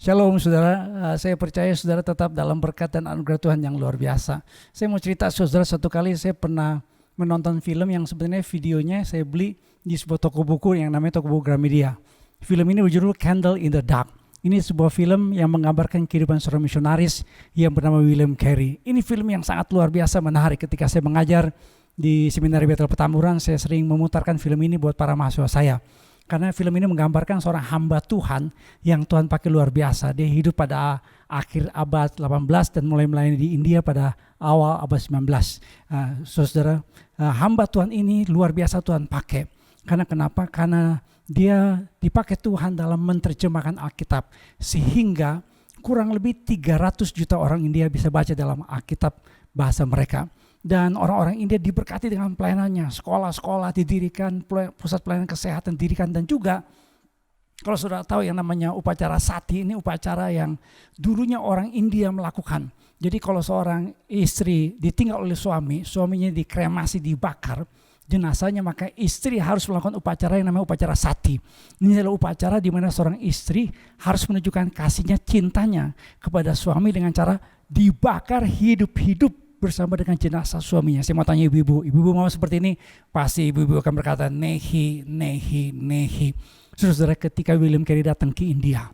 Shalom saudara, saya percaya saudara tetap dalam berkat dan anugerah Tuhan yang luar biasa. Saya mau cerita saudara, satu kali saya pernah menonton film yang sebenarnya videonya saya beli di sebuah toko buku yang namanya toko buku Gramedia. Film ini berjudul Candle in the Dark. Ini sebuah film yang menggambarkan kehidupan seorang misionaris yang bernama William Carey. Ini film yang sangat luar biasa menarik. Ketika saya mengajar di Seminari Bethel Petamburan, saya sering memutarkan film ini buat para mahasiswa saya. Karena film ini menggambarkan seorang hamba Tuhan yang Tuhan pakai luar biasa. Dia hidup pada akhir abad 18 dan mulai melayani di India pada awal abad 19. Saudara, hamba Tuhan ini luar biasa Tuhan pakai. Karena kenapa? Karena dia dipakai Tuhan dalam menerjemahkan Alkitab. Sehingga kurang lebih 300 juta orang India bisa baca dalam Alkitab bahasa mereka. Dan orang-orang India diberkati dengan pelayanannya, sekolah-sekolah didirikan, pusat pelayanan kesehatan didirikan, dan juga kalau saudara tahu yang namanya upacara sati, ini upacara yang dulunya orang India melakukan. Jadi kalau seorang istri ditinggal oleh suaminya dikremasi, dibakar jenazahnya, maka istri harus melakukan upacara yang namanya upacara sati. Ini adalah upacara di mana seorang istri harus menunjukkan kasihnya, cintanya kepada suami dengan cara dibakar hidup-hidup bersama dengan jenazah suaminya. Saya mau tanya ibu-ibu mau seperti ini? Pasti ibu-ibu akan berkata nehi. Saudara, ketika William Carey datang ke India,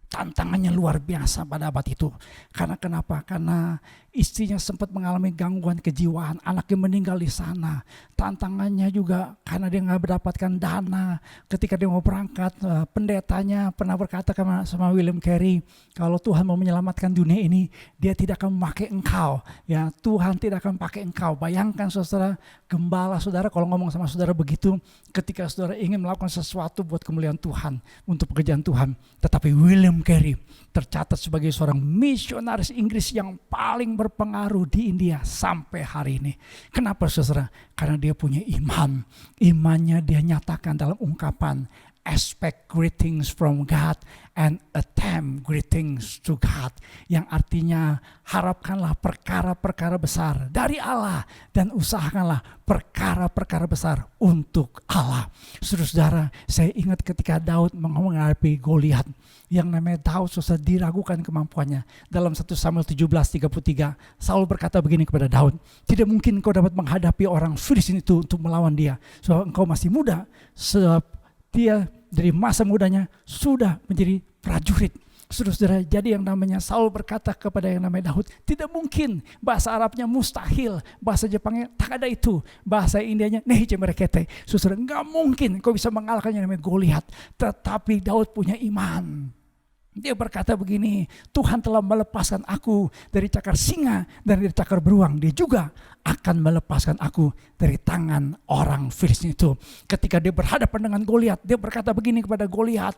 tantangannya luar biasa pada abad itu. Karena kenapa? Karena istrinya sempat mengalami gangguan kejiwaan, anaknya meninggal di sana. Tantangannya juga karena dia nggak mendapatkan dana. Ketika dia mau berangkat, pendetanya pernah berkata sama William Carey, kalau Tuhan mau menyelamatkan dunia ini, dia tidak akan memakai engkau. Ya, Tuhan tidak akan pakai engkau. Bayangkan saudara, gembala saudara kalau ngomong sama saudara begitu, ketika saudara ingin melakukan sesuatu buat kemuliaan Tuhan, untuk pekerjaan Tuhan. Tetapi William Carey tercatat sebagai seorang misionaris Inggris yang paling berpengaruh di India sampai hari ini. Kenapa saudara? Karena dia punya iman. Imannya dia nyatakan dalam ungkapan expect greetings from God and attempt greetings to God, yang artinya harapkanlah perkara-perkara besar dari Allah dan usahakanlah perkara-perkara besar untuk Allah. Saudara, saya ingat ketika Daud menghadapi Goliat, yang namanya Daud susah diragukan kemampuannya. Dalam 1 Samuel 17:33, Saul berkata begini kepada Daud, tidak mungkin kau dapat menghadapi orang Filistin itu untuk melawan dia, sebab engkau masih muda, sebab dia dari masa mudanya sudah menjadi prajurit. Saudara, jadi yang namanya Saul berkata kepada yang namanya Daud, tidak mungkin, bahasa Arabnya mustahil, bahasa Jepangnya tak ada itu, bahasa Indianya nehi cemerekete. Saudara, enggak mungkin kau bisa mengalahkan yang namanya Goliat. Tetapi Daud punya iman. Dia berkata begini, Tuhan telah melepaskan aku dari cakar singa dan dari cakar beruang. Dia juga akan melepaskan aku dari tangan orang Filistin itu. Ketika dia berhadapan dengan Goliat, dia berkata begini kepada Goliat.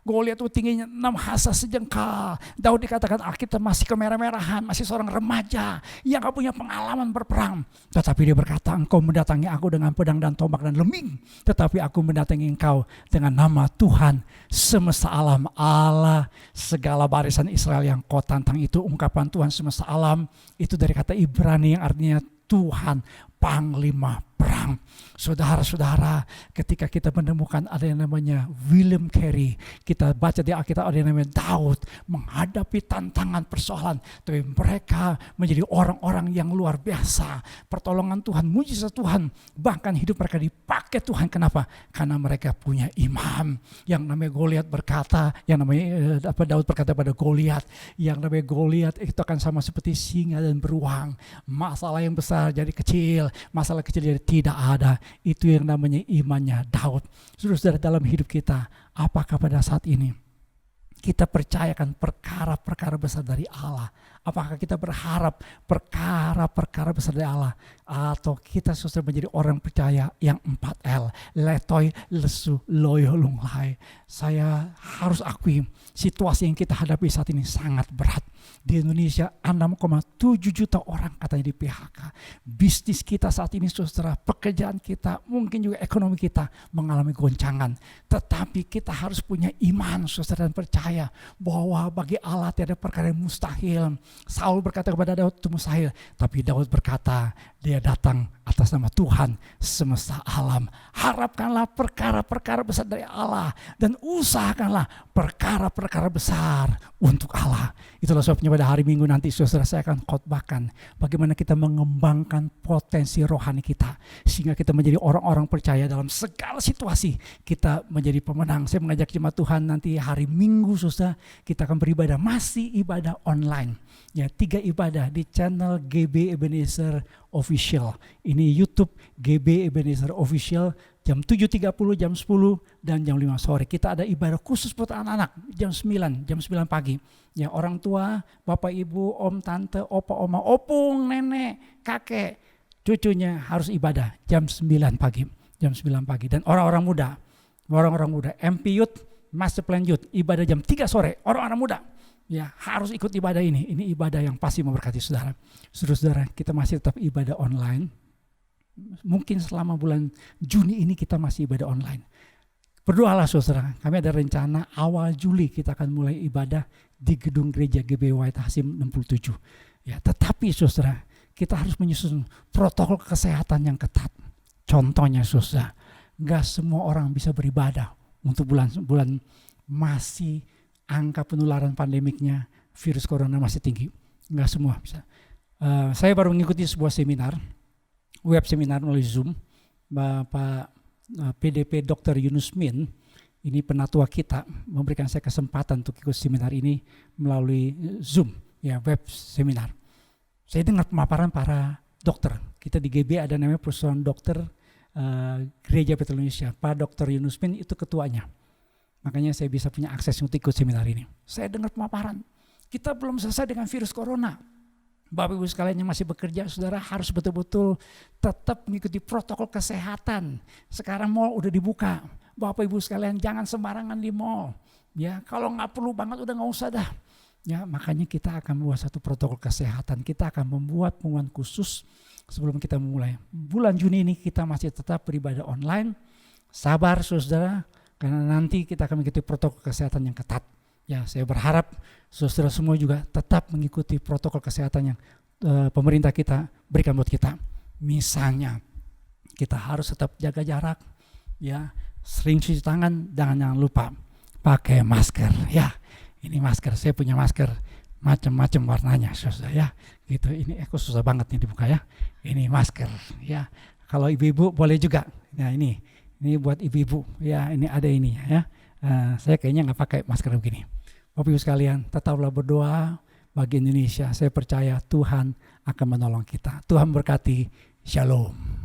Goliat itu tingginya 6 hasta sejengkal. Daud dikatakan Alkitab masih kemerah-merahan, masih seorang remaja yang gak punya pengalaman berperang. Tetapi dia berkata, engkau mendatangi aku dengan pedang dan tombak dan leming, tetapi aku mendatangi engkau dengan nama Tuhan semesta alam, Allah segala barisan Israel yang kau tantang. Itu ungkapan Tuhan semesta alam, itu dari kata Ibrani yang artinya Tuhan panglima perang. Saudara-saudara, ketika kita menemukan ada yang namanya William Carey, kita baca di Alkitab ada yang namanya Daud menghadapi tantangan persoalan, tapi mereka menjadi orang-orang yang luar biasa. Pertolongan Tuhan, mujizat Tuhan, bahkan hidup mereka dipakai Tuhan. Kenapa? Karena mereka punya iman. Yang namanya Goliat berkata, yang namanya Daud berkata pada Goliat, yang namanya Goliat itu akan sama seperti singa dan beruang. Masalah yang besar jadi kecil, masalah kecil jadi tidak ada. Itu yang namanya imannya Daud. Saudara, dalam hidup kita, apakah pada saat ini kita percayakan perkara-perkara besar dari Allah? Apakah kita berharap perkara-perkara besar dari Allah? Atau kita sudah menjadi orang percaya yang 4L, letoi, lesu, loyo, lunglai. Saya harus akui situasi yang kita hadapi saat ini sangat berat. Di Indonesia 6,7 juta orang katanya di PHK. Bisnis kita saat ini saudara, pekerjaan kita, mungkin juga ekonomi kita mengalami goncangan. Tetapi kita harus punya iman saudara dan percaya bahwa bagi Allah tiada perkara yang mustahil. Saul berkata kepada Daud itu mustahil. Tapi Daud berkata dia datang atas nama Tuhan semesta alam. Harapkanlah perkara-perkara besar dari Allah dan usahakanlah perkara-perkara besar untuk Allah. Itulah sebabnya pada hari Minggu nanti saudara saya akan khotbahkan bagaimana kita mengembangkan potensi rohani kita sehingga kita menjadi orang-orang percaya dalam segala situasi. Kita menjadi pemenang. Saya mengajak jemaat Tuhan nanti hari Minggu saudara kita akan beribadah, masih ibadah online. Ya, 3 ibadah di channel GB Ebenezer Official. Ini YouTube GB Ebenezer Official jam 7.30, jam 10, dan jam 5 sore. Kita ada ibadah khusus buat anak-anak jam 9 pagi. Ya, orang tua, bapak ibu, om, tante, opa, oma, opung, nenek, kakek, cucunya harus ibadah jam 9 pagi. Jam 9 pagi. Dan orang-orang muda, MP Youth, Master Plan Youth, ibadah jam 3 sore. Orang-orang muda ya harus ikut ibadah ini. Ini ibadah yang pasti memberkati saudara. Saudara-saudara, kita masih tetap ibadah online. Mungkin selama bulan Juni ini kita masih ibadah online. Berdoalah saudara, kami ada rencana awal Juli kita akan mulai ibadah di gedung gereja GB White Hasim 67. Ya, tetapi saudara, kita harus menyusun protokol kesehatan yang ketat. Contohnya saudara, gak semua orang bisa beribadah untuk bulan masih angka penularan pandemiknya virus corona masih tinggi. Enggak semua bisa. Saya baru mengikuti sebuah seminar, web seminar melalui Zoom. Bapak PDP Dr. Yunus Min, ini penatua kita, memberikan saya kesempatan untuk ikut seminar ini melalui Zoom, ya web seminar. Saya dengar pemaparan para dokter. Kita di GB ada namanya Persatuan Dokter Gereja Betel Indonesia. Pak Dr. Yunus Min itu ketuanya. Makanya saya bisa punya akses untuk ikut seminar ini. Saya dengar pemaparan. Kita belum selesai dengan virus corona. Bapak Ibu sekalian yang masih bekerja, saudara harus betul-betul tetap mengikuti protokol kesehatan. Sekarang mall udah dibuka. Bapak Ibu sekalian jangan sembarangan di mall. Ya, kalau nggak perlu banget udah nggak usah dah. Ya, makanya kita akan membuat satu protokol kesehatan. Kita akan membuat pengumuman khusus sebelum kita memulai. Bulan Juni ini kita masih tetap beribadah online. Sabar saudara. Karena nanti kita akan mengikuti protokol kesehatan yang ketat. Ya, saya berharap saudara semua juga tetap mengikuti protokol kesehatan yang pemerintah kita berikan buat kita. Misalnya, kita harus tetap jaga jarak, ya, sering cuci tangan, jangan lupa pakai masker. Ya, ini masker, saya punya masker macam-macam warnanya, saudara ya. Gitu, ini susah banget nih dibuka ya. Ini masker, ya. Kalau ibu-ibu boleh juga. Nah ini buat ibu-ibu, ya ini ada ini ya. Saya kayaknya nggak pakai masker begini. Bapak Ibu sekalian, tetaplah berdoa bagi Indonesia. Saya percaya Tuhan akan menolong kita. Tuhan berkati. Shalom.